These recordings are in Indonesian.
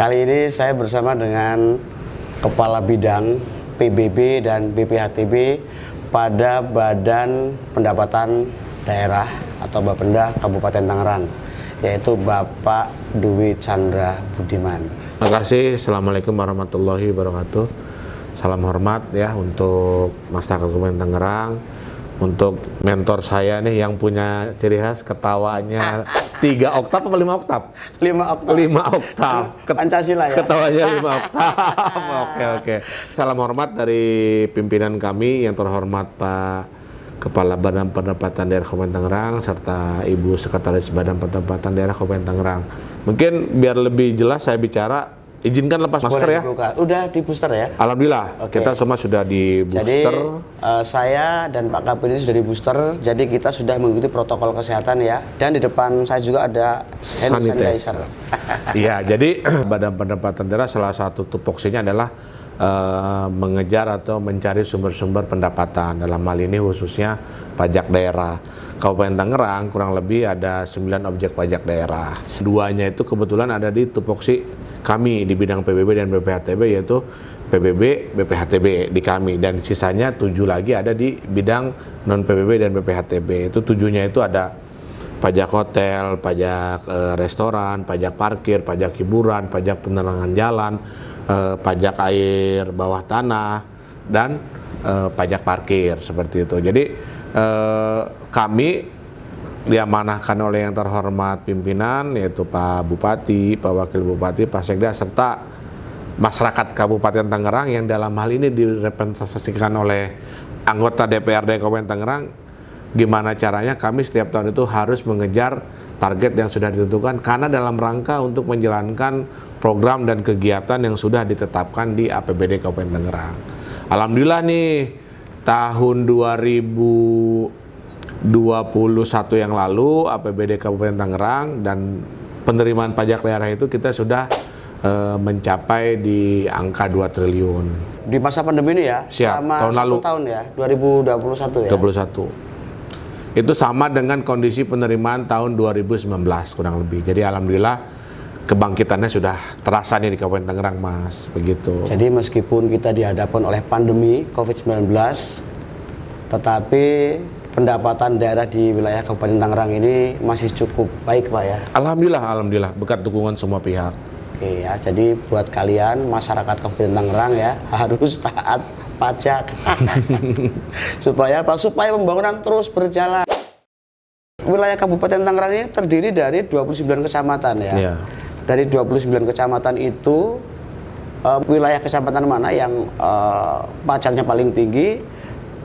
Kali ini saya bersama dengan Kepala Bidang PBB dan BPHTB pada Badan Pendapatan Daerah atau Bapenda Kabupaten Tangerang, yaitu Bapak Dwi Chandra Budiman. Terima kasih. Assalamualaikum warahmatullahi wabarakatuh. Salam hormat ya untuk masyarakat Kabupaten Tangerang. Untuk mentor saya nih yang punya ciri khas ketawanya 3 oktav atau 5 oktav? 5 oktav. 5 oktav. Pancasila ya? Ketawanya 5 oktav. Oke. Salam hormat dari pimpinan kami yang terhormat Pak Kepala Badan Pendapatan Daerah Kabupaten Tangerang serta Ibu Sekretaris Badan Pendapatan Daerah Kabupaten Tangerang. Mungkin biar lebih jelas saya bicara, izinkan lepas masker ya. Udah di booster ya? Alhamdulillah, kita semua sudah di booster. Jadi saya dan Pak Kabin ini sudah di booster, jadi kita sudah mengikuti protokol kesehatan ya. Dan di depan saya juga ada hand sanitizer. Iya, jadi Badan Pendapatan Daerah salah satu tupoksinya adalah mengejar atau mencari sumber-sumber pendapatan. Dalam hal ini khususnya pajak daerah. Kabupaten Tangerang kurang lebih ada 9 objek pajak daerah. Duanya itu kebetulan ada di tupoksi kami di bidang PBB dan BPHTB, yaitu PBB, BPHTB di kami, dan sisanya 7 lagi ada di bidang non PBB dan BPHTB. Itu 7-nya itu ada pajak hotel, pajak restoran, pajak parkir, pajak hiburan, pajak penerangan jalan, pajak air bawah tanah, dan pajak parkir seperti itu. Jadi kami diamanahkan oleh yang terhormat pimpinan, yaitu Pak Bupati, Pak Wakil Bupati, Pak Sekda, serta masyarakat Kabupaten Tangerang yang dalam hal ini direpresentasikan oleh anggota DPRD Kabupaten Tangerang. Gimana caranya kami setiap tahun itu harus mengejar target yang sudah ditentukan, karena dalam rangka untuk menjalankan program dan kegiatan yang sudah ditetapkan di APBD Kabupaten Tangerang. Alhamdulillah nih, tahun 2021 yang lalu APBD Kabupaten Tangerang dan penerimaan pajak daerah itu kita sudah mencapai di angka 2 triliun. Di masa pandemi ini ya? Siap, tahun lalu. 1 tahun ya? 2021 ya? 21. Itu sama dengan kondisi penerimaan tahun 2019 kurang lebih. Jadi alhamdulillah kebangkitannya sudah terasa nih di Kabupaten Tangerang, Mas. Begitu. Jadi meskipun kita dihadapkan oleh pandemi COVID-19, tetapi pendapatan daerah di wilayah Kabupaten Tangerang ini masih cukup baik, Pak ya? Alhamdulillah, berkat dukungan semua pihak. Oke ya, jadi buat kalian masyarakat Kabupaten Tangerang ya harus taat pajak supaya pembangunan terus berjalan. Wilayah Kabupaten Tangerang ini terdiri dari 29 kecamatan ya. Yeah. Dari 29 kecamatan itu wilayah kecamatan mana yang pajaknya paling tinggi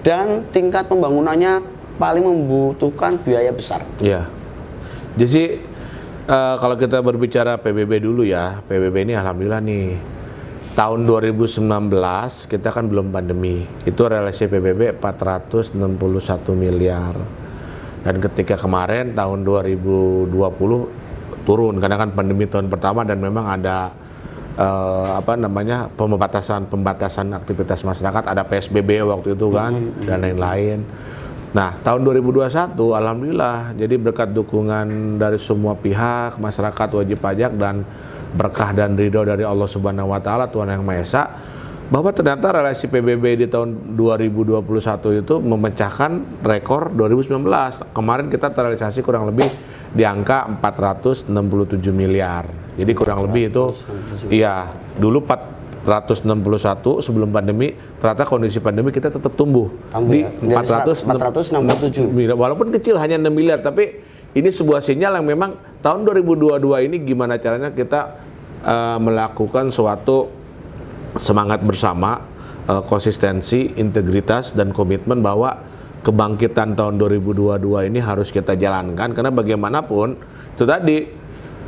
dan tingkat pembangunannya paling membutuhkan biaya besar. Iya. Jadi kalau kita berbicara PBB dulu ya, PBB ini alhamdulillah nih. Tahun 2019 kita kan belum pandemi, itu realisasi PBB 461 miliar. Dan ketika kemarin tahun 2020 turun karena kan pandemi tahun pertama dan memang ada pembatasan aktivitas masyarakat, ada PSBB waktu itu kan dan lain-lain. Nah, tahun 2021 alhamdulillah jadi berkat dukungan dari semua pihak, masyarakat, wajib pajak, dan berkah dan ridho dari Allah Subhanahu wa Ta'ala, Tuhan Yang Maha Esa, bahwa ternyata realisasi PBB di tahun 2021 itu memecahkan rekor 2019. Kemarin kita terrealisasi kurang lebih di angka 467 miliar. Jadi kurang lebih itu, iya, dulu 461 sebelum pandemi, ternyata kondisi pandemi kita tetap tumbuh di 467 miliar, walaupun kecil hanya 6 miliar, tapi ini sebuah sinyal yang memang tahun 2022 ini gimana caranya kita melakukan suatu semangat bersama, konsistensi, integritas, dan komitmen bahwa kebangkitan tahun 2022 ini harus kita jalankan, karena bagaimanapun itu tadi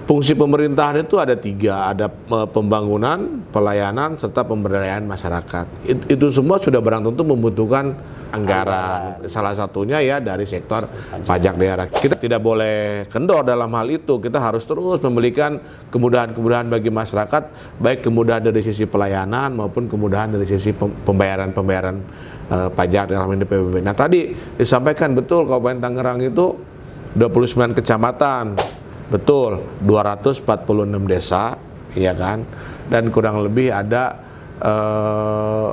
fungsi pemerintahan itu ada 3, ada pembangunan, pelayanan, serta pemberdayaan masyarakat. Itu semua sudah barang tentu membutuhkan anggaran. Salah satunya ya dari sektor pajak daerah. Kita tidak boleh kendor dalam hal itu. Kita harus terus memberikan kemudahan-kemudahan bagi masyarakat, baik kemudahan dari sisi pelayanan maupun kemudahan dari sisi pembayaran pajak dalam ini PBB. Nah, tadi disampaikan betul Kabupaten Tangerang itu 29 kecamatan. Betul, 246 desa, iya kan? Dan kurang lebih ada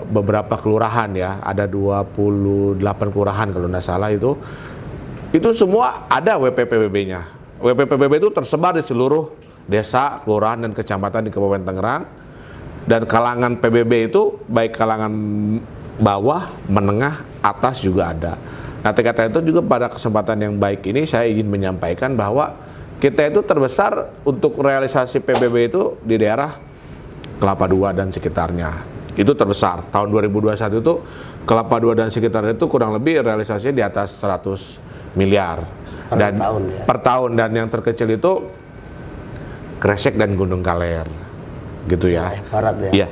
beberapa kelurahan ya, ada 28 kelurahan kalau nggak salah itu semua ada WPPBB-nya. WPPBB itu tersebar di seluruh desa, kelurahan, dan kecamatan di Kabupaten Tangerang. Dan kalangan PBB itu baik kalangan bawah, menengah, atas juga ada. Nah, TKT itu juga pada kesempatan yang baik ini saya ingin menyampaikan bahwa kita itu terbesar untuk realisasi PBB itu di daerah Kelapa II dan sekitarnya. Itu terbesar. Tahun 2021 itu Kelapa II dan sekitarnya itu kurang lebih realisasinya di atas 100 miliar per tahun, dan yang terkecil itu Kresek dan Gunung Kaler gitu ya. Barat ya.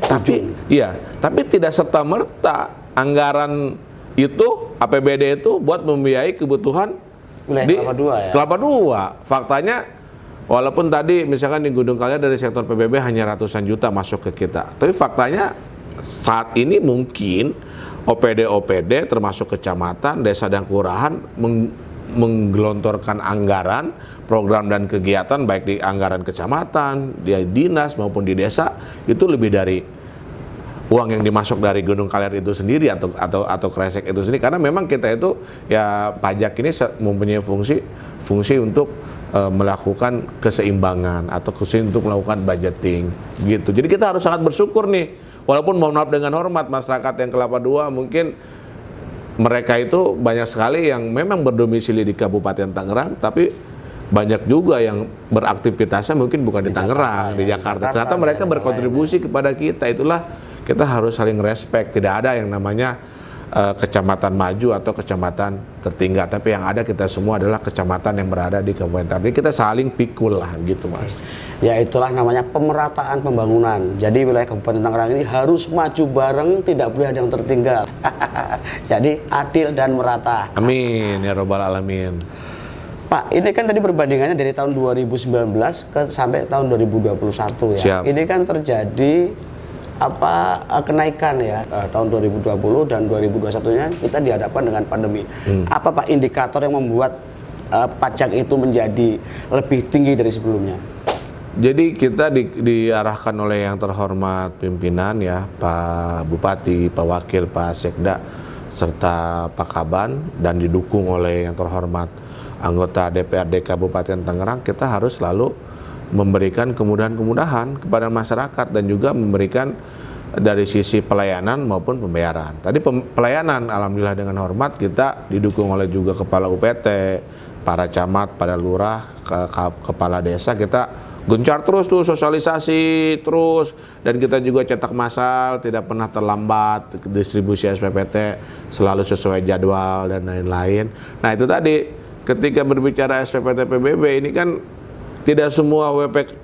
Tapi tidak serta-merta anggaran itu APBD itu buat membiayai kebutuhan di Kelapa II ya. Kelapa II. Faktanya walaupun tadi misalkan di Gunung Kaler dari sektor PBB hanya ratusan juta masuk ke kita, tapi faktanya saat ini mungkin OPD termasuk kecamatan, desa dan kelurahan menggelontorkan anggaran, program dan kegiatan baik di anggaran kecamatan, di dinas maupun di desa itu lebih dari uang yang dimasuk dari Gunung Kaler itu sendiri atau Kresek itu sendiri, karena memang kita itu ya pajak ini mempunyai fungsi untuk melakukan keseimbangan atau untuk melakukan budgeting gitu. Jadi kita harus sangat bersyukur nih, walaupun mohon maaf dengan hormat masyarakat yang Kelapa II mungkin mereka itu banyak sekali yang memang berdomisili di Kabupaten Tangerang, tapi banyak juga yang beraktivitasnya mungkin bukan di Tangerang, di Jakarta. Ternyata mereka berkontribusi kepada kita. Itulah kita harus saling respect. Tidak ada yang namanya kecamatan maju atau kecamatan tertinggal, tapi yang ada kita semua adalah kecamatan yang berada di Kabupaten Tangerang. Kita saling pikul lah gitu, Mas. Ya, itulah namanya pemerataan pembangunan. Jadi wilayah Kabupaten Tangerang ini harus maju bareng, tidak boleh ada yang tertinggal. Jadi adil dan merata. Amin ya robbal alamin. Pak, ini kan tadi perbandingannya dari tahun 2019 sampai tahun 2021 ya. Siap. Ini kan terjadi kenaikan ya, tahun 2020 dan 2021-nya kita dihadapkan dengan pandemi. Apa Pak indikator yang membuat pajak itu menjadi lebih tinggi dari sebelumnya? Jadi kita diarahkan oleh yang terhormat pimpinan ya, Pak Bupati, Pak Wakil, Pak Sekda, serta Pak Kaban, dan didukung oleh yang terhormat anggota DPRD Kabupaten Tangerang, kita harus selalu memberikan kemudahan-kemudahan kepada masyarakat dan juga memberikan dari sisi pelayanan maupun pembayaran. Tadi pelayanan alhamdulillah dengan hormat kita didukung oleh juga kepala UPT, para camat, para lurah, kepala desa, kita gencar terus tuh sosialisasi terus, dan kita juga cetak massal, tidak pernah terlambat, distribusi SPPT selalu sesuai jadwal dan lain-lain. Nah itu tadi ketika berbicara SPPT PBB ini kan tidak semua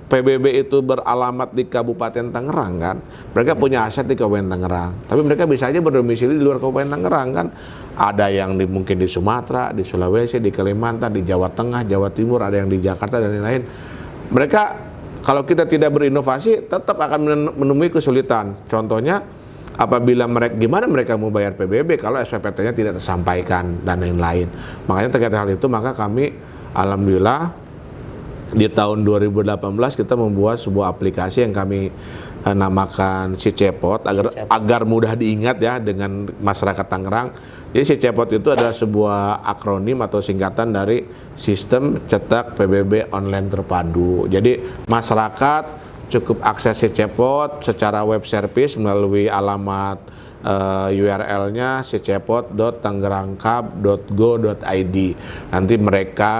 PBB itu beralamat di Kabupaten Tangerang kan. Mereka punya aset di Kabupaten Tangerang, tapi mereka bisa aja berdomisili di luar Kabupaten Tangerang kan. Ada yang mungkin di Sumatera, di Sulawesi, di Kalimantan, di Jawa Tengah, Jawa Timur, ada yang di Jakarta dan lain-lain. Mereka kalau kita tidak berinovasi tetap akan menemui kesulitan. Contohnya apabila gimana mereka mau bayar PBB kalau SPPT-nya tidak tersampaikan dan lain-lain. Makanya terkait hal itu maka kami alhamdulillah di tahun 2018 kita membuat sebuah aplikasi yang kami namakan Si Cepot agar mudah diingat ya dengan masyarakat Tangerang. Jadi Si Cepot itu adalah sebuah akronim atau singkatan dari Sistem Cetak PBB Online Terpadu. Jadi masyarakat cukup akses Si Cepot secara web service melalui alamat URL-nya sicepot.tangerangkap.go.id. Nanti mereka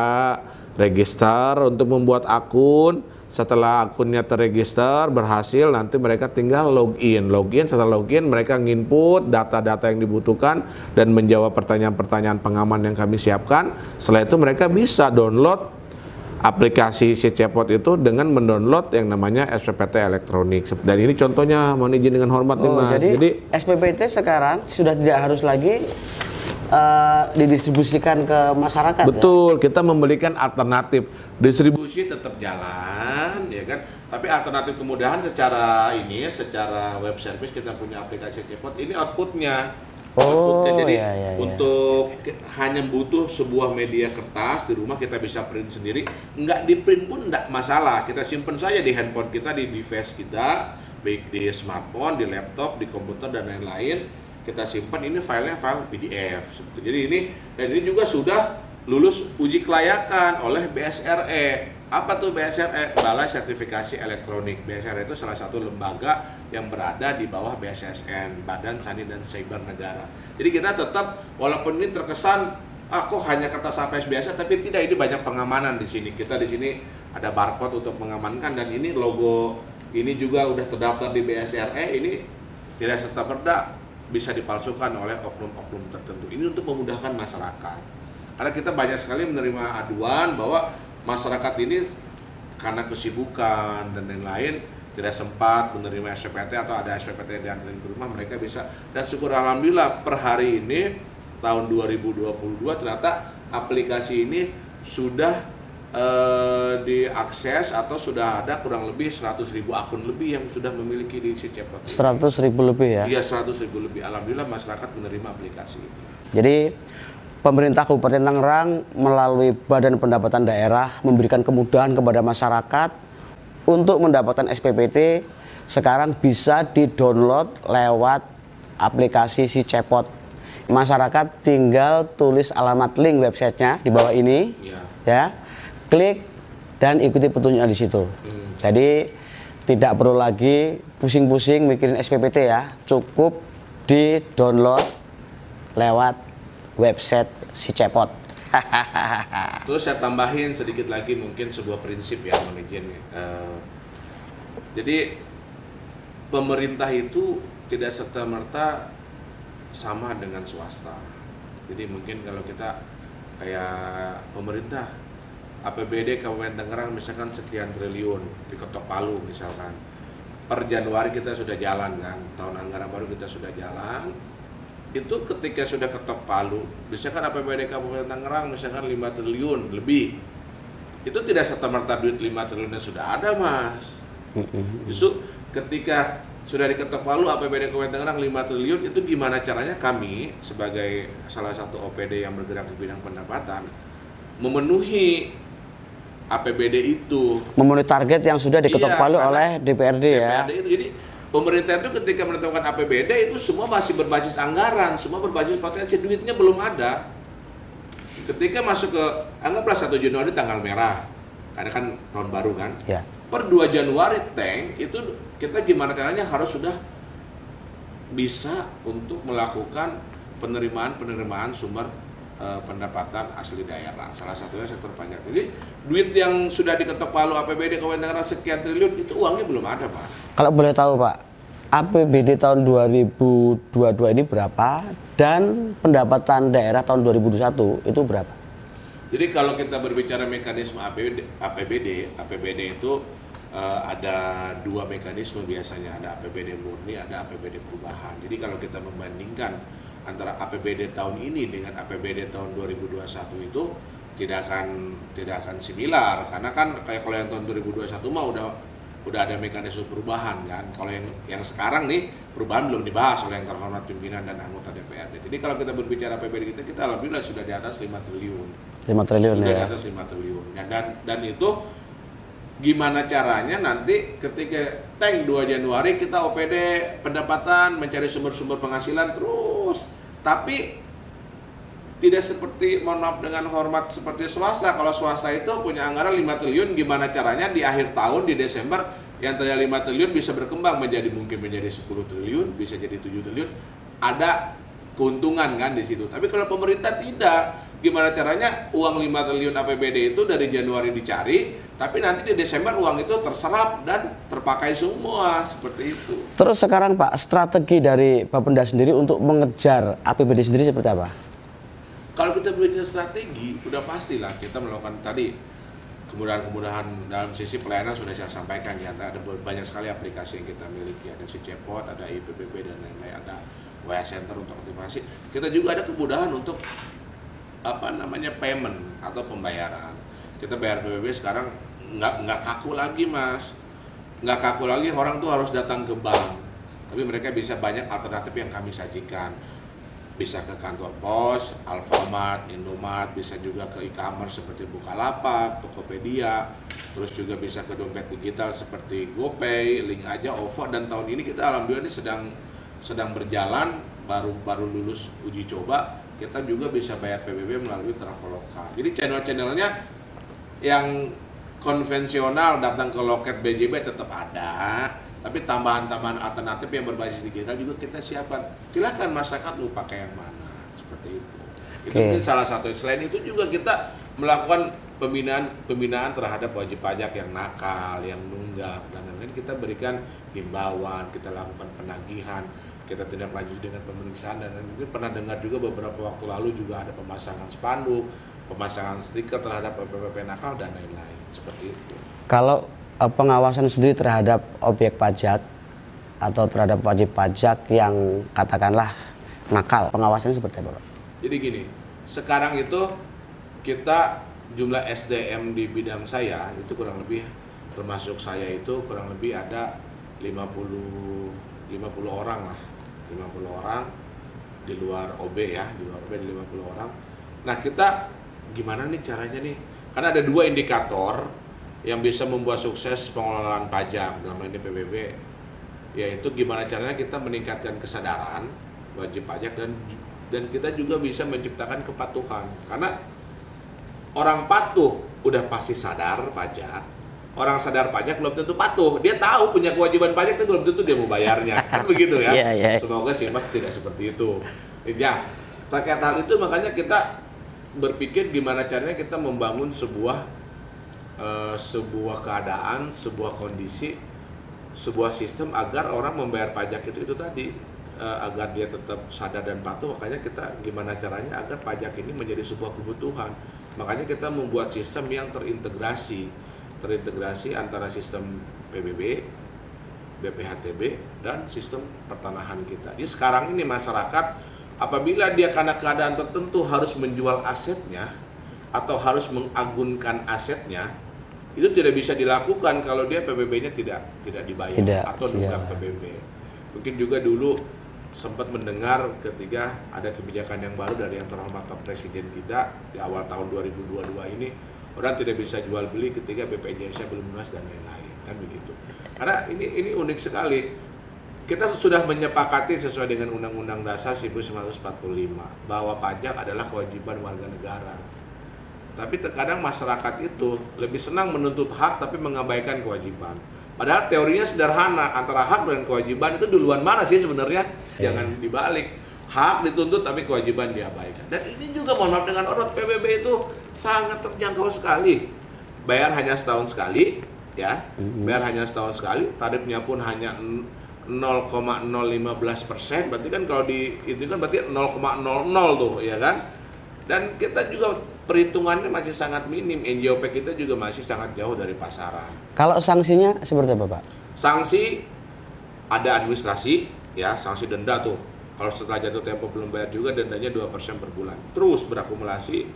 register untuk membuat akun. Setelah akunnya terregister berhasil, nanti mereka tinggal login. Setelah login mereka nginput data-data yang dibutuhkan dan menjawab pertanyaan-pertanyaan pengaman yang kami siapkan. Setelah itu mereka bisa download aplikasi Si Cepot itu dengan mendownload yang namanya SPPT elektronik. Dan ini contohnya, mohon izin dengan hormat nih Mas. Jadi SPPT sekarang sudah tidak harus lagi didistribusikan ke masyarakat. Betul, ya? Kita memberikan alternatif. Distribusi tetap jalan, ya kan? Tapi alternatif kemudahan secara web service kita punya aplikasi Cepot. Ini outputnya. Oh, Jadi iya. untuk hanya butuh sebuah media kertas di rumah kita bisa print sendiri. Nggak di print pun nggak masalah. Kita simpen saja di handphone kita, di device kita, baik di smartphone, di laptop, di komputer dan lain-lain. Kita simpan ini filenya file PDF. Jadi ini juga sudah lulus uji kelayakan oleh BSRE. Apa tuh BSRE? Balai Sertifikasi Elektronik. BSRE itu salah satu lembaga yang berada di bawah BSSN, Badan Sandi dan Cyber Negara. Jadi kita tetap, walaupun ini terkesan kok hanya kertas HPS biasa, tapi tidak, ini banyak pengamanan di sini. Kita di sini ada barcode untuk mengamankan, dan ini logo ini juga udah terdaftar di BSRE. Ini tidak serta-merta bisa dipalsukan oleh oknum-oknum tertentu. Ini untuk memudahkan masyarakat. Karena kita banyak sekali menerima aduan bahwa masyarakat ini karena kesibukan dan lain-lain tidak sempat menerima SPPT atau ada SPPT yang diantarin ke rumah, mereka bisa. Dan syukur alhamdulillah per hari ini tahun 2022 ternyata aplikasi ini sudah diakses atau sudah ada kurang lebih 100.000 akun lebih yang sudah memiliki di si Cepot. 100.000 lebih ya? Iya, 100.000 lebih. Alhamdulillah masyarakat menerima aplikasi ini. Jadi pemerintah Kabupaten Tangerang melalui Badan Pendapatan Daerah memberikan kemudahan kepada masyarakat untuk mendapatkan SPPT. Sekarang bisa di-download lewat aplikasi si Cepot. Masyarakat tinggal tulis alamat link websitenya di bawah ini, ya, klik dan ikuti petunjuknya di situ. Jadi tidak perlu lagi pusing-pusing mikirin SPPT ya, cukup di-download lewat website si Cepot. Terus saya tambahin sedikit lagi mungkin sebuah prinsip ya, mohon izin. Jadi pemerintah itu tidak serta-merta sama dengan swasta. Jadi mungkin kalau kita kayak pemerintah, APBD Kabupaten Tangerang misalkan sekian triliun, diketok palu misalkan. Per Januari kita sudah jalan kan, tahun anggaran baru kita sudah jalan. Itu ketika sudah ketok palu, misalkan APBD Kabupaten Tangerang misalkan 5 triliun lebih, itu tidak serta-merta duit 5 triliunnya sudah ada, Mas. Justru ketika sudah diketok palu APBD Kabupaten Tangerang 5 triliun, itu gimana caranya kami sebagai salah satu OPD yang bergerak di bidang pendapatan memenuhi APBD itu, memenuhi target yang sudah diketok palu oleh DPRD ya. itu. Jadi pemerintah itu ketika menetapkan APBD itu semua masih berbasis anggaran, semua berbasis potensi, duitnya belum ada. Ketika masuk ke, anggaplah 1 Januari tanggal merah, karena kan tahun baru kan, Ya. per 2 Januari itu kita gimana caranya harus sudah bisa untuk melakukan penerimaan sumber pendapatan asli daerah, salah satunya sektor pajak. Jadi duit yang sudah diketok palu APBD Kabupaten Tangerang sekian triliun itu uangnya belum ada, Mas. Kalau boleh tahu Pak, APBD tahun 2022 ini berapa dan pendapatan daerah tahun 2021 itu berapa? Jadi kalau kita berbicara mekanisme APBD itu ada 2 mekanisme biasanya, ada APBD murni, ada APBD perubahan. Jadi kalau kita membandingkan antara APBD tahun ini dengan APBD tahun 2021 itu tidak akan similar, karena kan kayak kalau yang tahun 2021 mah udah ada mekanisme perubahan kan. Kalau yang sekarang nih perubahan belum dibahas oleh yang terhormat pimpinan dan anggota DPRD. Jadi kalau kita berbicara APBD kita alhamdulillah sudah di atas 5 triliun. 5 triliun sudah ya. Di atas 5 triliun. Dan itu gimana caranya nanti ketika 2 Januari kita OPD pendapatan mencari sumber-sumber penghasilan terus, tapi tidak seperti, mohon maaf dengan hormat, seperti swasta. Kalau swasta itu punya anggaran 5 triliun, gimana caranya di akhir tahun di Desember yang tadinya 5 triliun bisa berkembang mungkin menjadi 10 triliun, bisa jadi 7 triliun. Ada keuntungan kan di situ. Tapi kalau pemerintah tidak, gimana caranya uang 5 triliun APBD itu dari Januari dicari, tapi nanti di Desember uang itu terserap dan terpakai semua, seperti itu. Terus sekarang Pak, strategi dari Bapenda sendiri untuk mengejar APBD sendiri seperti apa? Kalau kita berbicara strategi, udah pastilah kita melakukan tadi kemudahan-kemudahan dalam sisi pelayanan sudah saya sampaikan ya. Ada banyak sekali aplikasi yang kita miliki, ada si Cepot, ada IPPB dan lain-lain, ada WA Center untuk aktivasi. Kita juga ada kemudahan untuk payment atau pembayaran. Kita bayar PBB sekarang nggak kaku lagi, Mas. Nggak kaku lagi, orang tuh harus datang ke bank. Tapi mereka bisa banyak alternatif yang kami sajikan. bisa ke kantor pos, Alfamart, Indomart, bisa juga ke e-commerce seperti Bukalapak, Tokopedia, terus juga bisa ke dompet digital seperti GoPay, Link Aja, OVO, dan tahun ini kita alhamdulillah ini sedang berjalan, baru lulus uji coba, kita juga bisa bayar PBB melalui Traveloka. Jadi channel-channelnya yang konvensional datang ke loket BJB tetap ada, tapi tambahan-tambahan alternatif yang berbasis digital juga kita siapkan. Silakan masyarakat lu pakai yang mana, seperti itu. Itu mungkin salah satu. Selain itu juga kita melakukan pembinaan terhadap wajib pajak yang nakal, yang nunggak, dan lain-lain. Kita berikan himbauan, kita lakukan penagihan, kita tindak lanjut dengan pemeriksaan, dan mungkin pernah dengar juga beberapa waktu lalu juga ada pemasangan spanduk, pemasangan stiker terhadap PPP nakal dan lain-lain, seperti itu. Kalau pengawasan sendiri terhadap objek pajak atau terhadap wajib pajak yang katakanlah nakal, pengawasannya seperti apa, Pak? Jadi gini, sekarang itu kita jumlah SDM di bidang saya itu kurang lebih, termasuk saya itu kurang lebih ada 50 orang lah, 50 orang di luar OB ya, di luar OB ada 50 orang. Nah, kita gimana nih caranya nih? Karena ada dua indikator yang bisa membuat sukses pengelolaan pajak dalam ini PBB, yaitu gimana caranya kita meningkatkan kesadaran wajib pajak dan kita juga bisa menciptakan kepatuhan. Karena orang patuh udah pasti sadar pajak, orang sadar pajak belum tentu patuh. Dia tahu punya kewajiban pajak tapi belum tentu dia mau bayarnya. Kan begitu ya. Semoga sih Mas tidak seperti itu. Ya, terkait hal itu makanya kita berpikir gimana caranya kita membangun sebuah keadaan, sebuah kondisi, sebuah sistem agar orang membayar pajak itu tadi, agar dia tetap sadar dan patuh. Makanya kita gimana caranya agar pajak ini menjadi sebuah kebutuhan. Makanya kita membuat sistem yang terintegrasi antara sistem PBB, BPHTB, dan sistem pertanahan kita. Jadi sekarang ini masyarakat apabila dia karena keadaan tertentu harus menjual asetnya atau harus mengagunkan asetnya, itu tidak bisa dilakukan kalau dia PBB-nya tidak dibayar atau nunggak PBB. Mungkin juga dulu sempat mendengar ketika ada kebijakan yang baru dari yang terhormat Pak Presiden kita di awal tahun 2022 ini, orang tidak bisa jual beli ketika BPJS-nya belum lunas dan lain-lain, kan begitu. Karena ini unik sekali. Kita sudah menyepakati sesuai dengan Undang-Undang Dasar 1945 bahwa pajak adalah kewajiban warga negara. Tapi terkadang masyarakat itu lebih senang menuntut hak tapi mengabaikan kewajiban. Padahal teorinya sederhana, antara hak dan kewajiban itu duluan mana sih sebenarnya? Jangan dibalik. Hak dituntut tapi kewajiban diabaikan. Dan ini juga mohon maaf dengan orang PBB itu sangat terjangkau sekali. Bayar hanya setahun sekali, ya. Bayar hanya setahun sekali, tarifnya pun hanya 0,015%. Berarti kan kalau ini kan berarti 0,00 tuh, ya kan? Dan kita juga perhitungannya masih sangat minim, NJOP kita juga masih sangat jauh dari pasaran. Kalau sanksinya seperti apa, Pak? Sanksi ada administrasi, ya, sanksi denda tuh. Kalau setelah jatuh tempo belum bayar juga dendanya 2% per bulan. Terus berakumulasi.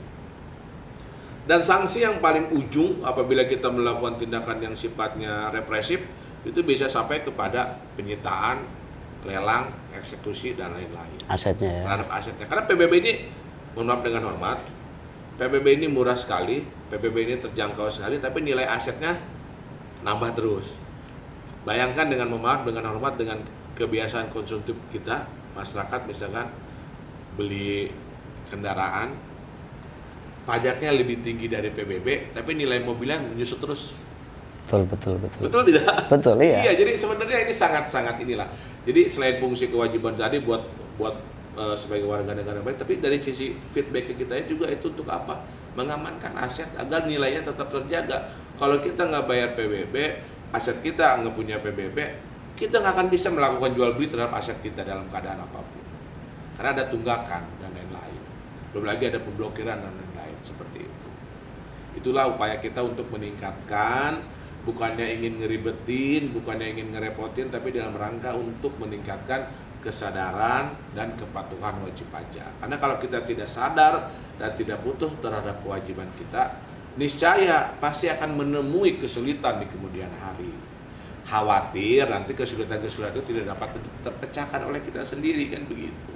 Dan sanksi yang paling ujung apabila kita melakukan tindakan yang sifatnya represif itu bisa sampai kepada penyitaan, lelang, eksekusi dan lain-lain. Asetnya ya. Terhadap asetnya. Karena PBB ini, mohon maaf dengan hormat, PBB ini murah sekali, PBB ini terjangkau sekali, tapi nilai asetnya nambah terus. Bayangkan dengan hormat dengan kebiasaan konsumtif kita, masyarakat misalkan beli kendaraan, pajaknya lebih tinggi dari PBB, tapi nilai mobilnya menyusut terus. Betul. Betul tidak? Betul, iya. Iya, jadi sebenarnya ini sangat inilah. Jadi selain fungsi kewajiban tadi buat sebagai warga negara baik, tapi dari sisi feedback ke kita juga itu untuk apa? Mengamankan aset agar nilainya tetap terjaga. Kalau kita nggak bayar PBB, aset kita nggak punya PBB, kita nggak akan bisa melakukan jual beli terhadap aset kita dalam keadaan apapun. Karena ada tunggakan dan lain-lain. Belum lagi ada pemblokiran dan lain-lain seperti itu. Itulah upaya kita untuk meningkatkan, bukannya ingin ngeribetin, bukannya ingin ngerepotin, tapi dalam rangka untuk meningkatkan kesadaran dan kepatuhan wajib pajak. Karena kalau kita tidak sadar dan tidak butuh terhadap kewajiban kita, niscaya pasti akan menemui kesulitan di kemudian hari. Khawatir nanti kesulitan itu tidak dapat terpecahkan oleh kita sendiri, kan begitu.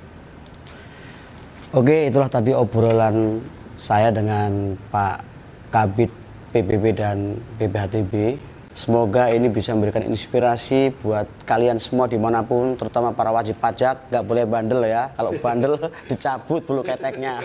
Oke, itulah tadi obrolan saya dengan Pak Kabid PBB dan BPHTB. Semoga ini bisa memberikan inspirasi buat kalian semua dimanapun, terutama para wajib pajak. Nggak boleh bandel ya, kalau bandel dicabut bulu keteknya.